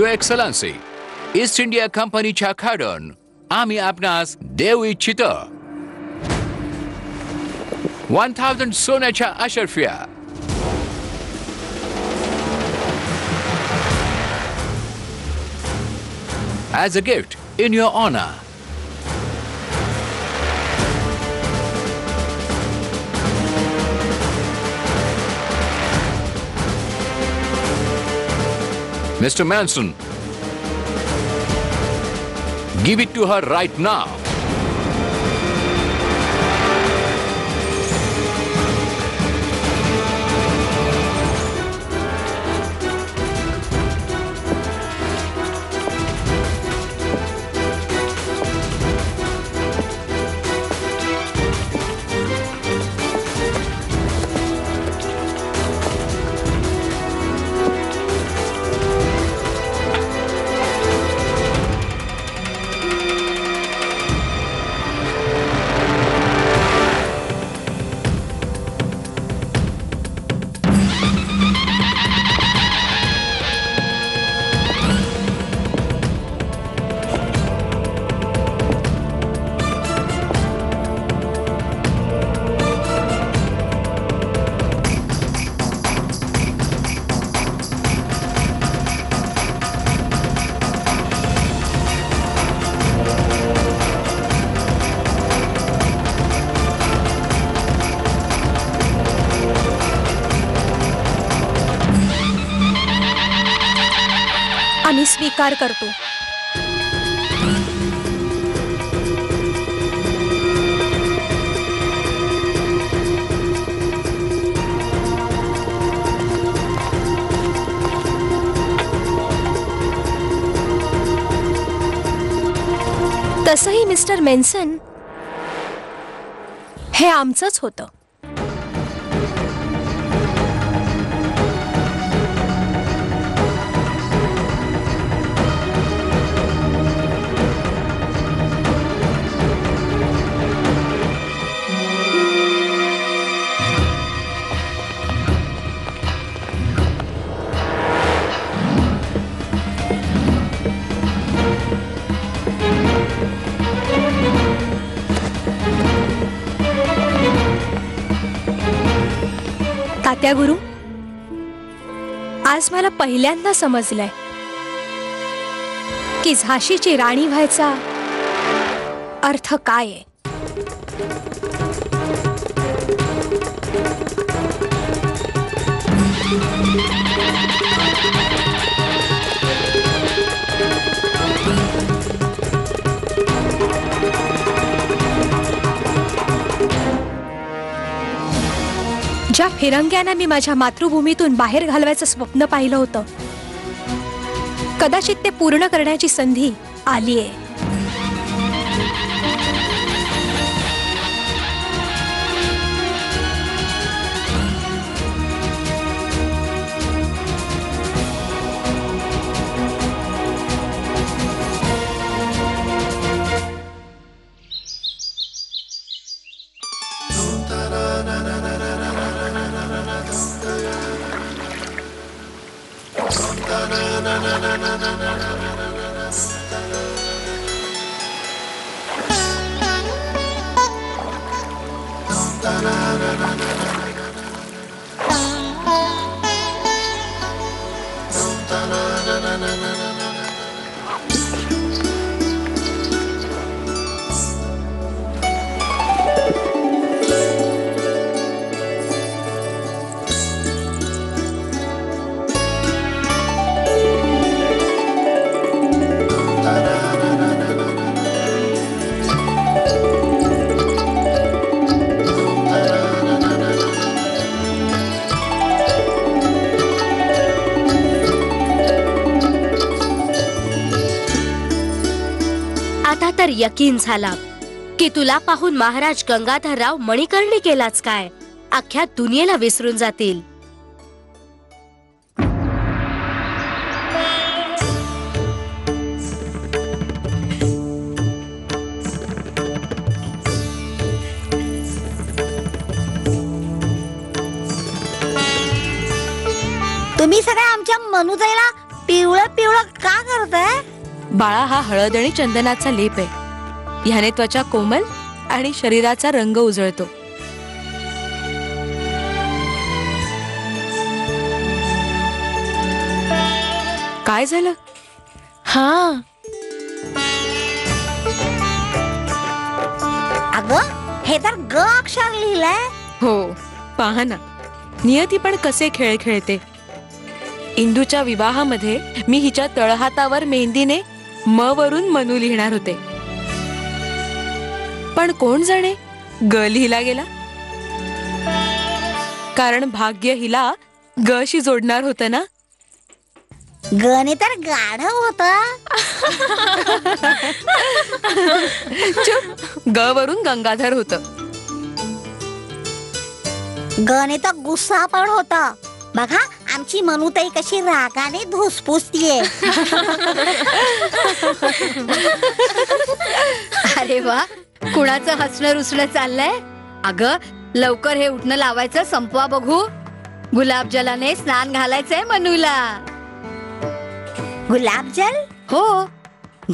Your excellency, east India कंपनीच्या कडून आम्ही आपणास देऊ इच्छितो 1000 सोन्याच्या अशर्फ्या. As a gift in your honor. Mr. Manson, give it to her right now. आम्ही स्वीकार करतो. तसंही मिस्टर मेन्सन, हे आमचंच होतं. तात्या गुरु, आज मला पहिल्यांदा समजलंय की झाशीची राणी व्हायचा अर्थ काय आहे. ज्या फिरंग्यांना मी माझ्या मातृभूमीतून बाहेर घालवायचं स्वप्न पाहिलं होतं, कदाचित ते पूर्ण करण्याची संधी आलीये. तर यकीन झाला की तुला पाहून महाराज गंगाधरराव मणिकर्णी केलाच काय, अख्ख्या दुनियेला विसरून जातील. तुम्ही सगळ्या आमच्या मनुताईला पिवळं पिवळं का करताय? बाळा, हा हळद आणि चंदनाचा लेप आहे. ह्याने त्वचा कोमल आणि शरीराचा रंग उजळतो. काय झालं? हा, अगं हे तर ग अक्षर लिहिलंय. हो, पहा ना, नियती पण कसे खेळ खेळते. इंदूच्या विवाहामध्ये मी हिच्या तळहातावर मेहंदीने म वरून मनू लिहिणार होते, पण कोण जाणे ग लिहिला गेला. कारण भाग्य हिला ग शी जोडणार होतं ना. गने तर गाढव होत. चुप, ग वरून गंगाधर होतं. गने तर गुस्सा पण होता. बघा आमची मनुताई कशी रागाने धुसफुसतीये. अरे वा, कुणाचं हसणं रुसणं चाललंय? अगं लवकर हे उठणं लावायचं संपवा बघू. गुलाबजलाने स्नान घालायचंय मनूला. गुलाबजल? हो,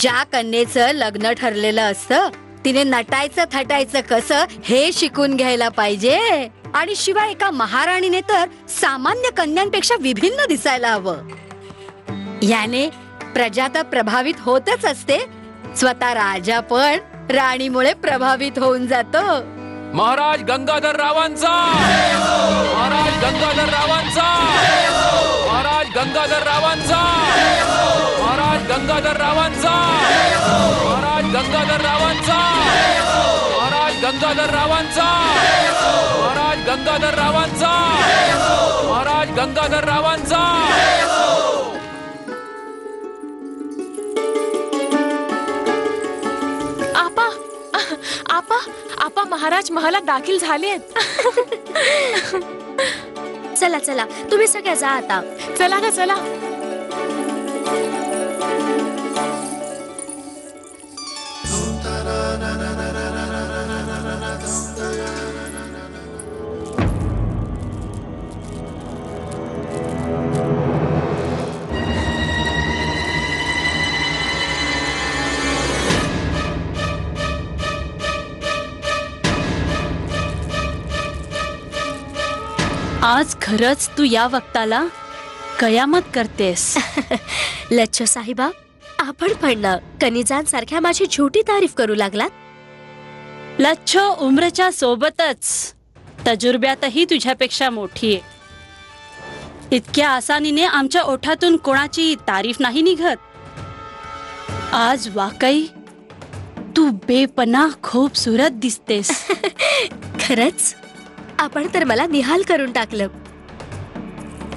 ज्या कन्येचं लग्न ठरलेलं असतं तिने नटायचं थटायचं कसं हे शिकून घ्यायला पाहिजे. आणि शिवाय एका महाराणीने तर सामान्य कन्यांपेक्षा विभिन्न दिसायला हवं. याने प्रजा तर प्रभावित होतच असते, स्वतः राजा पण राणीमुळे प्रभावित होऊन जातो. महाराज गंगाधर रावांचा, महाराज गंगाधर रावांचा, महाराज गंगाधर रावांचा, महाराज गंगाधर रावांचा, महाराज गंगाधर रावांचा, महाराज गंगाधर रावांचा, महाराज गंगाधर रावांचा, महाराज गंगाधर रावांचा. आपा, आपा, आपा, महाराज महालात दाखल झाले. चला चला, तुम्ही सगळ्या जा आता. चला ग चला. आज खरंच तू या वक्ताला कयामत करतेस. लच्छ साहिबा, आपण पण कनिजांसारख्या माझी छोटी तारीफ करू लागलात. लच्छो उम्रच्या सोबतच तजुर्ब्यातही तुझ्यापेक्षा मोठी आहे. इतक्या आसानीने आमच्या ओठातून कोणाची तारीफ नाही निघत. आज वाकई तू बेपनाह खूबसूरत दिसतेस. खरंच आपण तर मला निहाल करून टाकलं.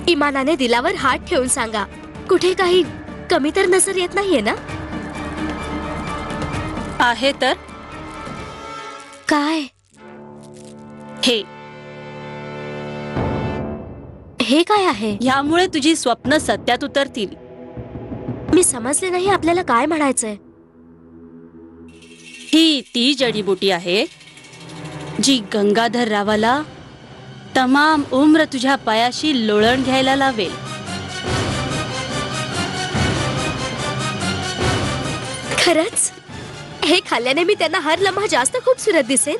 इमानाने दिलावर हात ठेवून सांगा, कुठे काही कमी तर नजर येत नाहीये ना? आहे तर काय? हे काय आहे? यामुळे तुझी स्वप्न सत्यात उतरतील. मी समजले नाही आपल्याला काय म्हणायचंय. ही ती जडीबुटी आहे जी गंगाधर रावाला तमाम उम्र तुझ्या पायाशी लोळण घ्यायला लावेल. खरंच? हे खाल्ल्याने मी त्यांना हर लम्हा जास्त खूबसूरत दिसेन?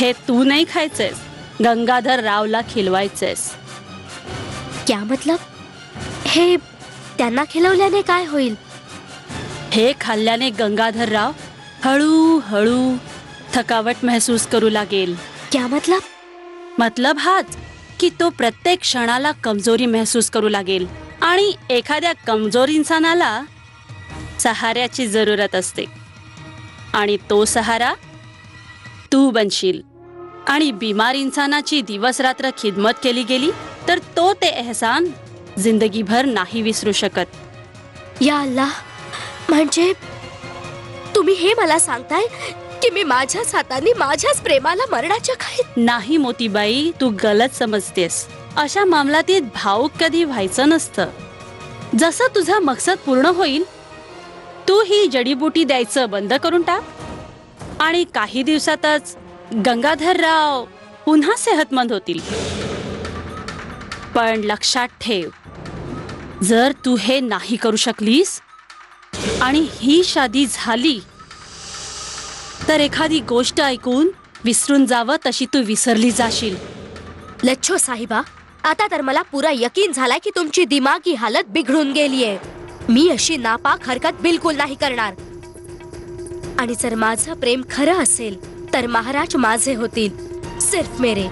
हे तू नाही खायचंयस, गंगाधर रावला खिलवायचंयस. क्या मतलब? हे त्यांना खिलवल्याने काय होईल? हे खाल्ल्याने गंगाधर राव हळूहळू थकावट महसूस करू लागेल. क्या मतलब? मतलब हाच की तो प्रत्येक क्षणाला कमजोरी महसूस करू लागेल. आणि एखाद्या कमजोर इंसानाला सहाऱ्याची जरूरत असते. आणि तो सहारा तू बनशील. आणि बिमार इंसानाची दिवस रात्र खिदमत केली गेली तर तो ते एहसान जिंदगीभर नाही विसरू शकत. या अल्लाह, म्हणजे तुम्ही हे मला सांगताय की मी माझ्याच हाताने माझ्याच प्रेमाला मरणाच्या खाईत? नाही मोतीबाई, तू गलत समजतेस. अशा मामलातीत भावुक कधी व्हायचं नसतं. जसं तुझा मकसद पूर्ण होईल तू ही जडीबुटी द्यायचं बंद करून टाक आणि काही दिवसातच गंगाधरराव पुन्हा सेहतमंद होतील. पण लक्षात ठेव, जर तू हे नाही करू शकलीस आणि ही शादी झाली तर एखादी गोष्ट ऐकून विसरून जावं तशी तू विसरली जाशील. लच्छो साहिबा, आता तर मला पुरा यकीन झालाय की तुमची दिमागी हालत बिघडून गेलीये. मी अशी नापाक हरकत बिलकुल नाही करणार. आणि जर माझं प्रेम खरं असेल तर महाराज माझे होतील, सिर्फ मेरे.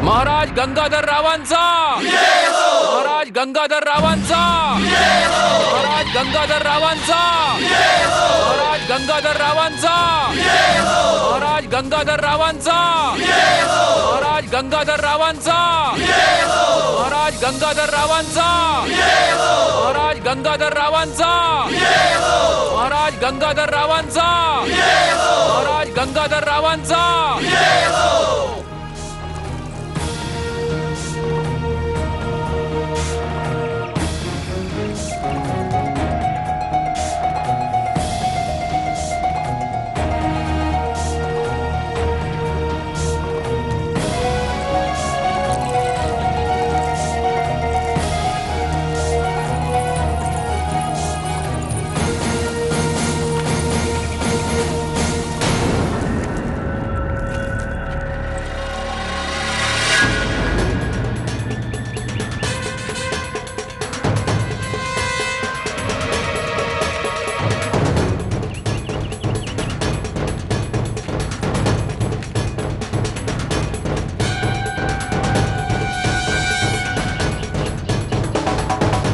महाराज गंगाधर रावांचा, महाराज गंगाधर रावांचा, महाराज गंगाधर रावांचा, महाराज गंगाधर रावांचा, महाराज गंगाधर रावांचा, महाराज गंगाधर रावांचा, महाराज गंगाधर रावांचा, महाराज गंगाधर रावांचा, महाराज गंगाधर रावांचा, महाराज गंगाधर रावांचा.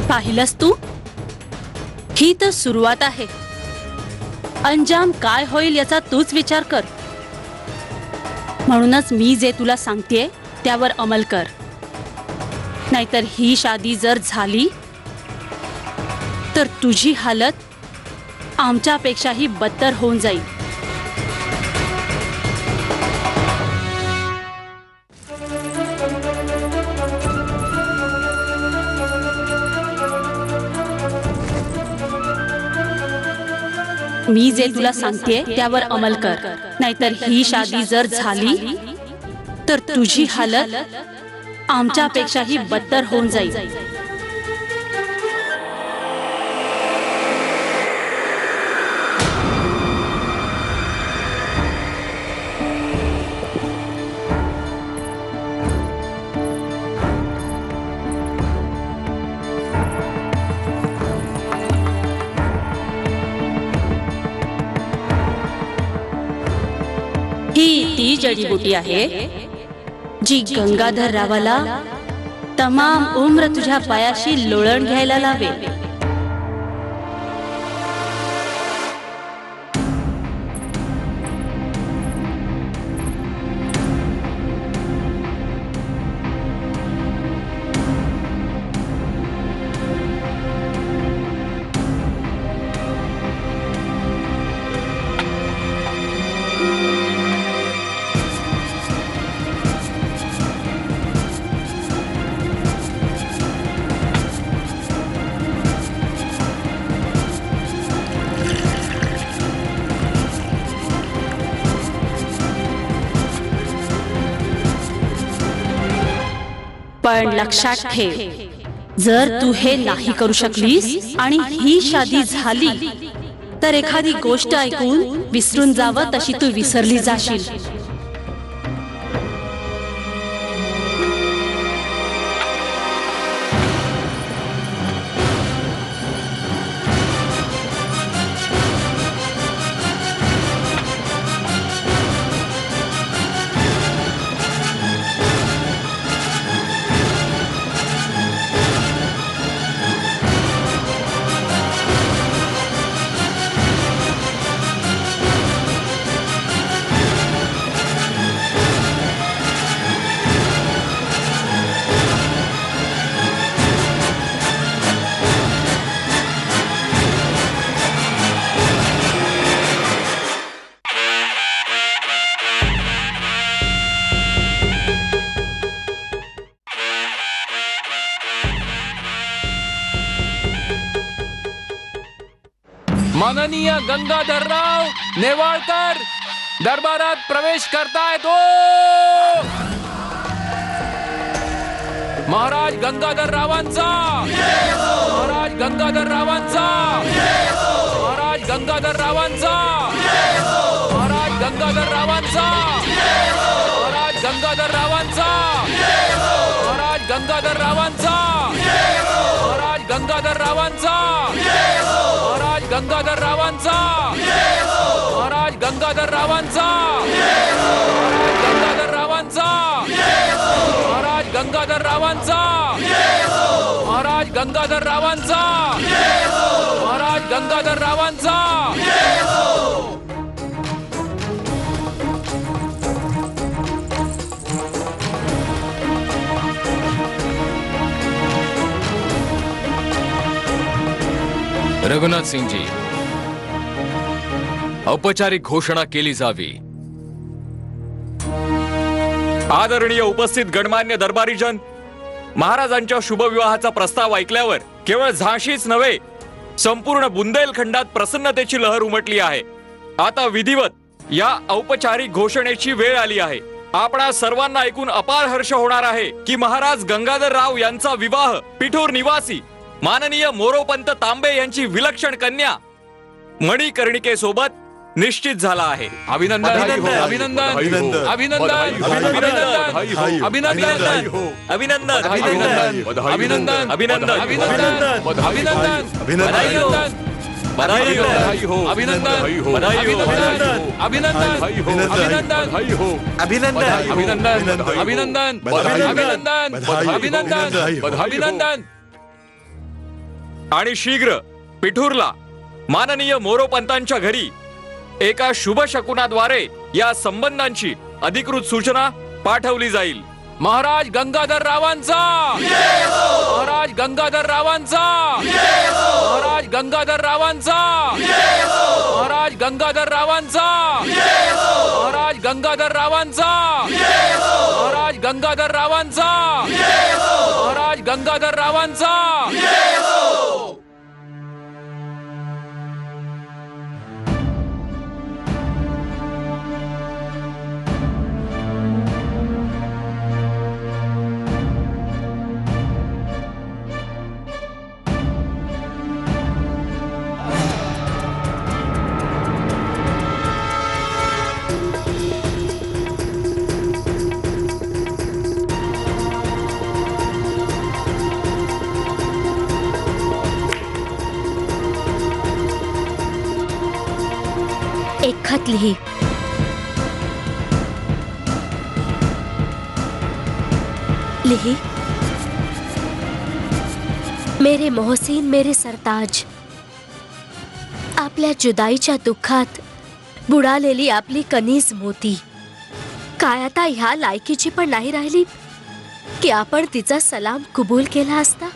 पाहिलंस तू, ही तर सुरुवात आहे. अंजाम काय होईल याचा तूच विचार कर. म्हणूनच मी जे तुला सांगतेय त्यावर अंमल कर, नाहीतर ही शादी जर झाली तर तुझी हालत आमच्यापेक्षाही बदतर होऊन जाईल. मी जे तुला सांगतेय त्यावर अंमल कर, नाहीतर ही शादी जर झाली तर तुझी हालत आमच्यापेक्षाही बदतर होऊन जाईल. ही ती जडीबुटी आहे जी गंगाधर रावाला तमाम उम्र तुझ्या पायाशी लोळण घ्यायला लावेल. पण लक्षात ठेव, जर तू हे नाही करू शकलीस आणि ही शादी झाली तर एखादी गोष्ट ऐकून विसरून जावं तशी तू विसरली जाशील. माननीय गंगाधरराव नेवाळकर दरबारात प्रवेश करतायत. महाराज गंगाधररावांचा, महाराज गंगाधररावांचा, महाराज गंगाधररावांचा, महाराज गंगाधररावांचा, महाराज गंगाधररावांचा, महाराज गंगाधररावांचा, महाराज गंगाधररावांचा, महाराज गंगाधररावांचा, महाराज गंगाधररावांचा, गंगाधररावांचा, महाराज गंगाधररावांचा, महाराज गंगाधररावांचा, महाराज गंगाधररावांचा. रघुनाथ सिंगजी, औपचारिक घोषणा केली जावी. आदरणीय उपस्थित गणमान्य दरबारीजन, महाराजांच्या शुभविवाहाचा प्रस्ताव ऐकल्यावर केवळ झाशीच नव्हे, संपूर्ण बुंदेलखंडात प्रसन्नतेची लहर उमटली आहे. आता विधिवत या औपचारिक घोषणेची वेळ आली आहे. आपणा सर्वांना ऐकून अपार हर्ष होणार आहे की महाराज गंगाधरराव यांचा विवाह पिठूर निवासी माननीय मोरोपंत तांबे यांची विलक्षण कन्या मणिकर्णिके सोबत निश्चित झाला आहे. अभिनंदन, अभिनंदन, अभिनंदन, अभिनंदन, अभिनंदन, अभिनंदन, अभिनंदन, अभिनंदन, अभिनंदन, अभिनंदन, अभिनंदन. आणि शीघ्र पिठूरला माननीय मोरोपंतांच्या घरी एका शुभ शकुनाद्वारे या संबंधांची अधिकृत सूचना पाठवली जाईल. महाराज गंगाधररावांचा, महाराज गंगाधररावांचा, महाराज गंगाधररावांचा, महाराज गंगाधररावांचा, महाराज गंगाधररावांचा, महाराज गंगाधररावांचा, महाराज गंगाधररावांचा. एक खत लिही. लिही. मेरे मोहसिन, मेरे सरताज, आपल्या जुदाईच्या दुःखात बुडालेली आपली कनीज मोती काय आता ह्या लायकीची पण नाही राहिली की आपण तिचा सलाम कबूल केला असता.